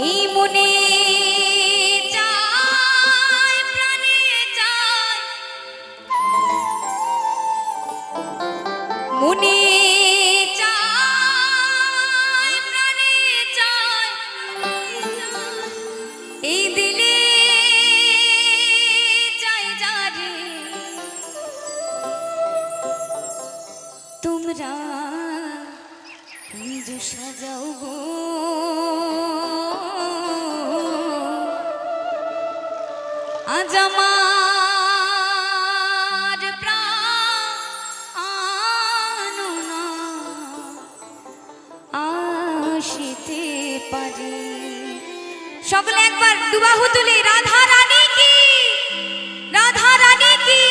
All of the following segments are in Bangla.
এই মনে চায় প্রাণে চায় মনে চায় প্রাণে চায় এই দিলে চায় যারে তোমরা কুঞ্জ সাজাও গো আজ আমার প্রাণ না আসিতে পারে। সকলে একবার দুবাহু তুলে রাধা রানী কি, রাধা রানী কি,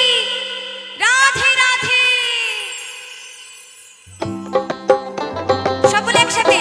রাধে রাধে। সকলে একসাথে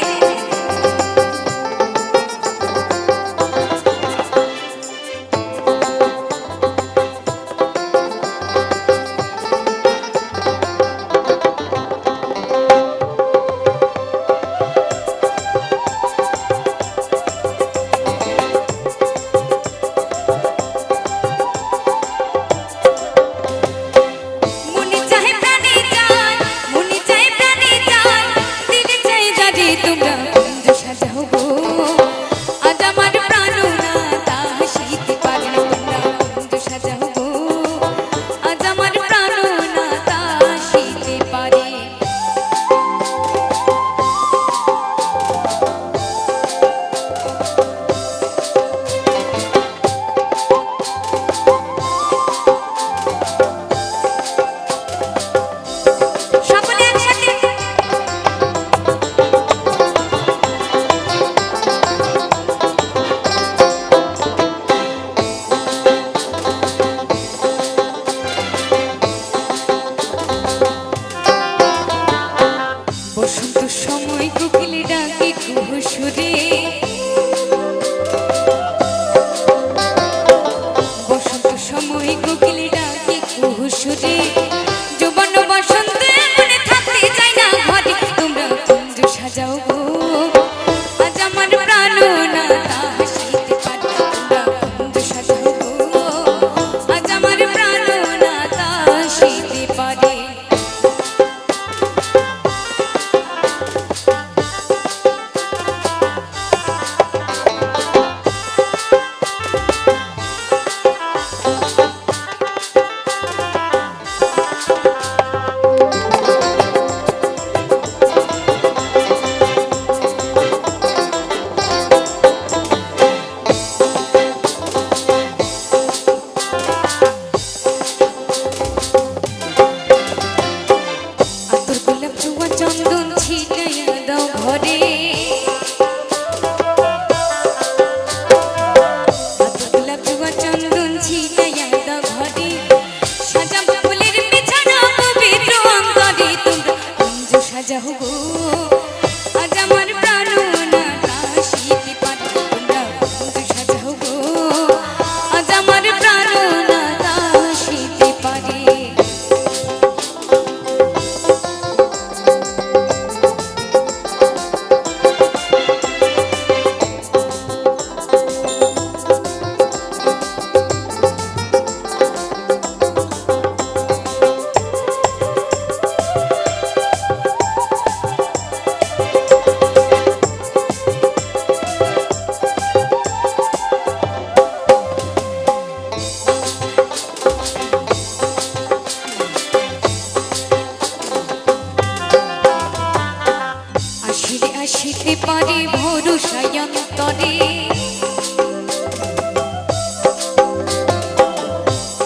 আসিতে পারে ভরসায় অন্তরে।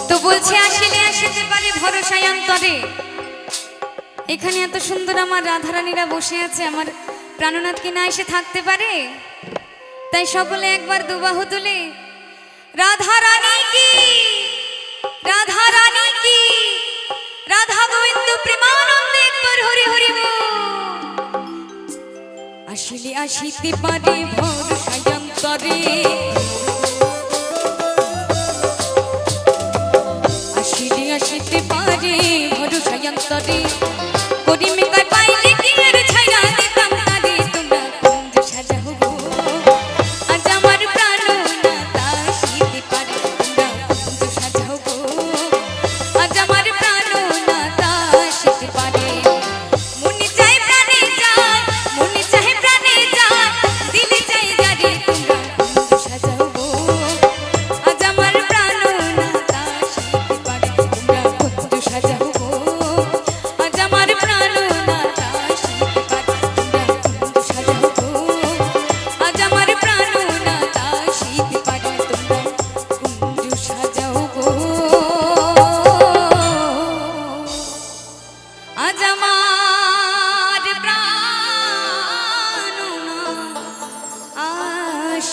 তো বলছে আসিলে আসিতে পারে ভরসায় অন্তরে। এখানে এত সুন্দর আমার রাধারানীরা বসে আছে, আমার প্রাণনাথ কি না এসে থাকতে পারে? তাই সকলে একবার দুবাহু তুলে রাধা রানী কি, রাধা রানী কি, রাধা গোবিন্দ প্রেমানন্দে একবার হরি হরি বল। আসিলে আসিতে পারে ভরসায় অন্তরে, আসিলে আসিতে পারে ভরসায় অন্তরে। করিমে কয় পাইলে কি আর ছাইরা দিতাম তারে, তোমরা কুঞ্জ সাজাও গো আজ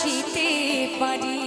ভালোবাসিতে পারি।